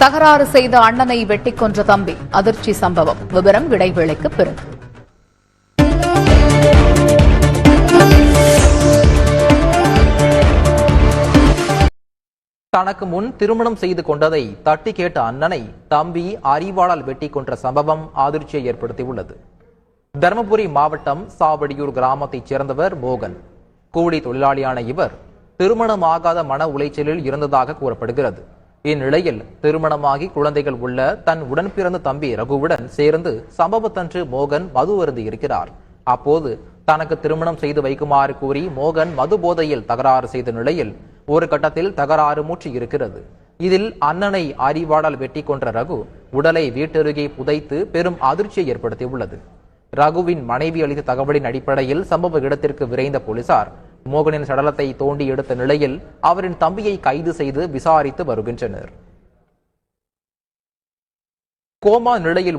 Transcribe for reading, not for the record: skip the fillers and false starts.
தகராறு செய்த அண்ணனை வெட்டிக் கொன்ற தம்பி அதிர்ச்சி சம்பவம். விவரம் இடைவேளைக்கு பிறகு. தனக்கு முன் திருமணம் செய்து கொண்டதை தட்டி கேட்ட அண்ணனை தம்பி அரிவாளால் வெட்டி கொன்ற சம்பவம் அதிர்ச்சியை ஏற்படுத்தியுள்ளது. தருமபுரி மாவட்டம் சாவடியூர் கிராமத்தைச் சேர்ந்தவர் மோகன். கூலி தொழிலாளியான இவர் திருமணமாகாத மன உளைச்சலில் இருந்ததாக கூறப்படுகிறது. இந்நிலையில் திருமணமாகி குழந்தைகள் உள்ள தன் உடன்பிறந்த தம்பி ரகுவுடன் சேர்ந்து சம்பவத்தன்று மோகன் மது அருந்தி இருக்கிறார். அப்போது தனக்கு திருமணம் செய்து வைக்குமாறு கூறி மோகன் மது போதையில் தகராறு செய்த நிலையில் ஒரு கட்டத்தில் தகராறு மூச்சு இருக்கிறது. இதில் அண்ணனை அரிவாளால் வெட்டி கொன்ற ரகு உடலை வீட்டருகே புதைத்து பெரும் அதிர்ச்சியை ஏற்படுத்தியுள்ளது. ரகுவின் மனைவி அளித்த தகவலின் அடிப்படையில் சம்பவ இடத்திற்கு விரைந்த போலீசார் மோகனின் சடலத்தை தோண்டி எடுத்த நிலையில் அவரின் தம்பியை கைது செய்து விசாரித்து வருகின்றனர். கோமா நிலையில்